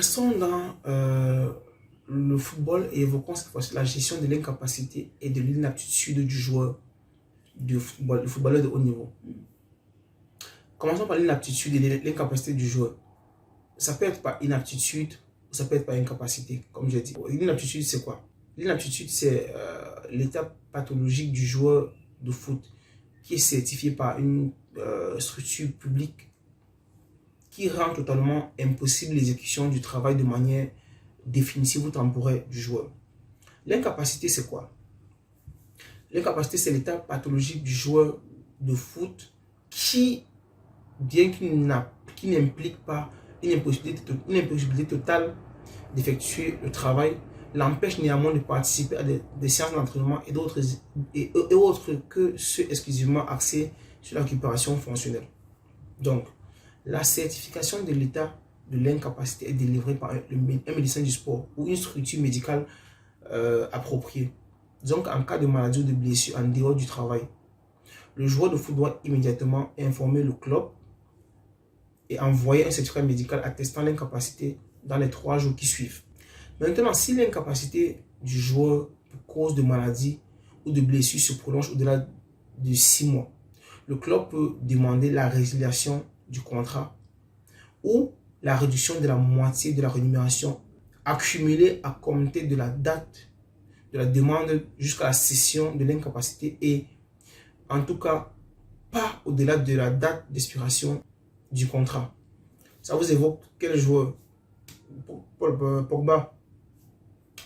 Restons dans le football et évoquons cette fois-ci la gestion de l'incapacité et de l'inaptitude du joueur du football, le footballeur de haut niveau. Commençons par l'inaptitude et l'incapacité du joueur. Ça peut être par inaptitude ou ça peut être par incapacité, comme j'ai dit. L'inaptitude, c'est quoi? L'inaptitude, c'est l'état pathologique du joueur de foot qui est certifié par une structure publique qui rend totalement impossible l'exécution du travail de manière définitive ou temporaire du joueur. L'incapacité, c'est quoi? L'incapacité, c'est l'état pathologique du joueur de foot qui, bien qu'il n'implique pas une impossibilité totale d'effectuer le travail, l'empêche néanmoins de participer à des séances d'entraînement et autres que ceux exclusivement axés sur la récupération fonctionnelle. Donc, la certification de l'état de l'incapacité est délivrée par un médecin du sport ou une structure médicale appropriée. Donc, en cas de maladie ou de blessure en dehors du travail, le joueur de foot doit immédiatement informer le club et envoyer un certificat médical attestant l'incapacité dans les 3 jours qui suivent. Maintenant, si l'incapacité du joueur pour cause de maladie ou de blessure se prolonge au-delà de 6 mois, le club peut demander la résiliation du contrat ou la réduction de la moitié de la rémunération accumulée à compter de la date de la demande jusqu'à la cessation de l'incapacité et en tout cas pas au-delà de la date d'expiration du contrat. Ça vous évoque quel joueur? Pogba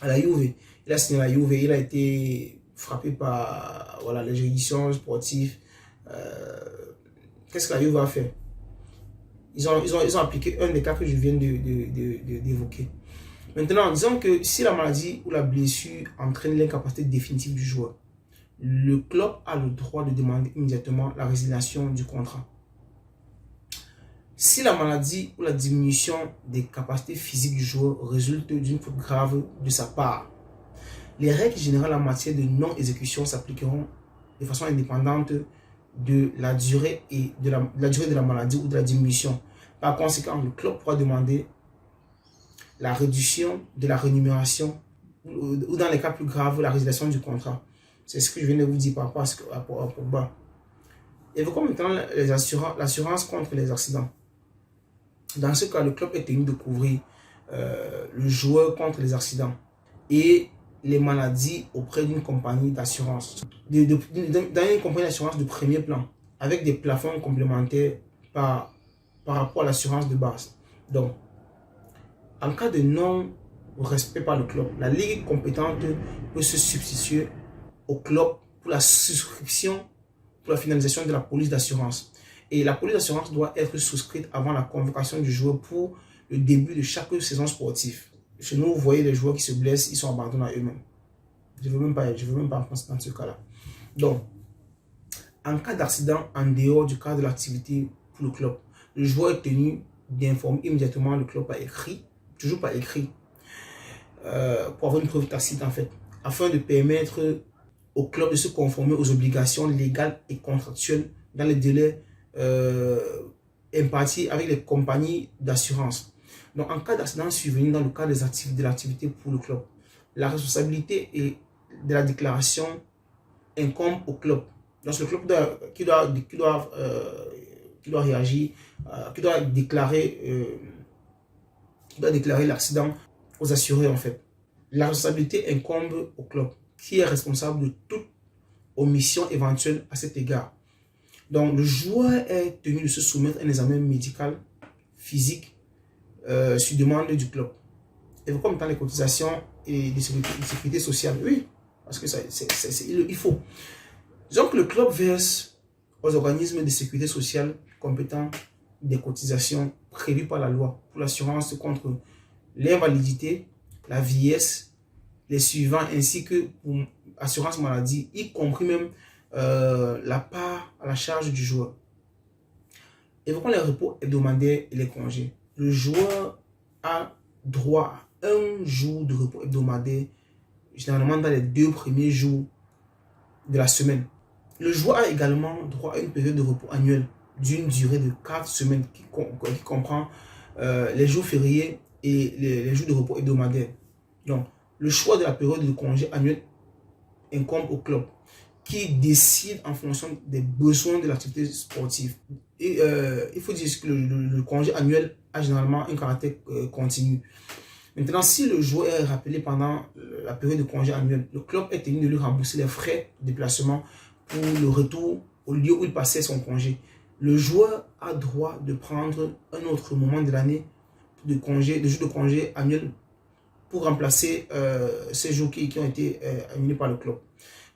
à la Juve. Il a signé à la Juve, il a été frappé par les juridictions sportives. Qu'est-ce que la Juve a fait? Ils ont appliqué un des cas que je viens d'évoquer. Maintenant, disons que si la maladie ou la blessure entraîne l'incapacité définitive du joueur, le club a le droit de demander immédiatement la résiliation du contrat. Si la maladie ou la diminution des capacités physiques du joueur résulte d'une faute grave de sa part, les règles générales en matière de non-exécution s'appliqueront de façon indépendante de la durée de la maladie ou de la diminution. Par conséquent, le club pourra demander la réduction de la rémunération ou dans les cas plus graves, la résiliation du contrat. C'est ce que je viens de vous dire par rapport à Pogba. Évoquons maintenant l'assurance contre les accidents. Dans ce cas, le club est tenu de couvrir le joueur contre les accidents et les maladies auprès d'une compagnie d'assurance. Dans une compagnie d'assurance de premier plan, avec des plafonds complémentaires par rapport à l'assurance de base. Donc, en cas de non-respect par le club, la ligue compétente peut se substituer au club pour la souscription, pour la finalisation de la police d'assurance. Et la police d'assurance doit être souscrite avant la convocation du joueur pour le début de chaque saison sportive. Chez nous, vous voyez les joueurs qui se blessent, ils sont abandonnés à eux-mêmes. Je ne veux même pas en penser dans ce cas-là. Donc, en cas d'accident en dehors du cadre de l'activité pour le club, le joueur est tenu d'informer immédiatement le club par écrit, toujours par écrit, pour avoir une preuve tacite en fait, afin de permettre au club de se conformer aux obligations légales et contractuelles dans les délais impartis avec les compagnies d'assurance. Donc, en cas d'accident survenu dans le cadre de l'activité pour le club, la responsabilité de la déclaration incombe au club. Donc, c'est le club qui doit réagir, qui doit déclarer l'accident aux assurés en fait. La responsabilité incombe au club qui est responsable de toute omission éventuelle à cet égard. Donc, le joueur est tenu de se soumettre à un examen médical, physique, sur demande du club. Et comme dans les cotisations et de sécurité sociale, oui, parce que il faut. Donc, le club verse aux organismes de sécurité sociale compétents des cotisations prévues par la loi pour l'assurance contre l'invalidité, la vieillesse, les suivants, ainsi que pour assurance maladie, y compris même la part à la charge du joueur. Évoquons les repos hebdomadaires et les congés. Le joueur a droit à 1 jour de repos hebdomadaire, généralement dans les 2 premiers jours de la semaine. Le joueur a également droit à une période de repos annuelle d'une durée de 4 semaines qui comprend les jours fériés et les jours de repos hebdomadaires. Donc, le choix de la période de congé annuel incombe au club qui décide en fonction des besoins de l'activité sportive. Et il faut dire que le congé annuel a généralement un caractère continu. Maintenant, si le joueur est rappelé pendant la période de congé annuel, le club est tenu de lui rembourser les frais de déplacement pour le retour au lieu où il passait son congé. Le joueur a droit de prendre un autre moment de l'année de jours de congé annuel pour remplacer ces jours qui ont été annulés par le club.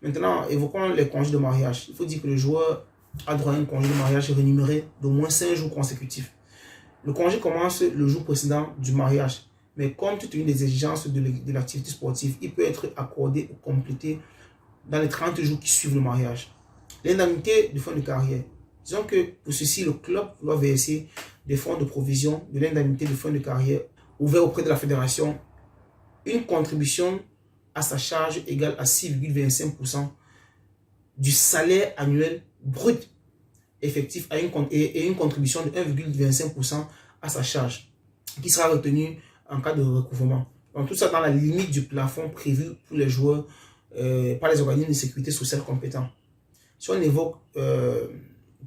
Maintenant, évoquons les congés de mariage. Il faut dire que le joueur a droit à un congé de mariage rémunéré d'au moins 5 jours consécutifs. Le congé commence le jour précédent du mariage, mais comme toute une des exigences de l'activité sportive, il peut être accordé ou complété dans les 30 jours qui suivent le mariage. L'indemnité de fin de carrière. Disons que pour ceci, le club doit verser des fonds de provision de l'indemnité de fin de carrière ouvert auprès de la fédération une contribution à sa charge égale à 6,25% du salaire annuel brut effectif et une contribution de 1,25% à sa charge qui sera retenue en cas de recouvrement. Donc tout ça dans la limite du plafond prévu pour les joueurs par les organismes de sécurité sociale compétents. Si on évoque,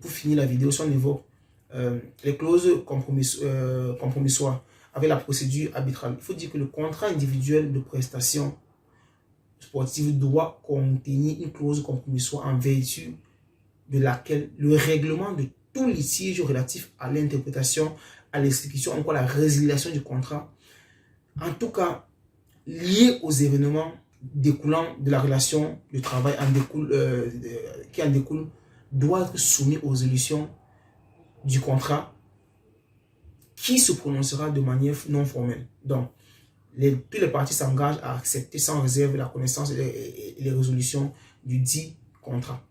pour finir la vidéo, si on évoque les clauses compromissoires avec la procédure arbitrale, il faut dire que le contrat individuel de prestation sportive doit contenir une clause compromissoire en vertu de laquelle le règlement de tout litige relatif à l'interprétation, à l'exécution, encore à la résiliation du contrat, en tout cas lié aux événements découlant de la relation de travail qui en découle, doit être soumis aux résolutions du contrat qui se prononcera de manière non formelle. Donc, tous les parties s'engagent à accepter sans réserve la connaissance et les résolutions du dit contrat.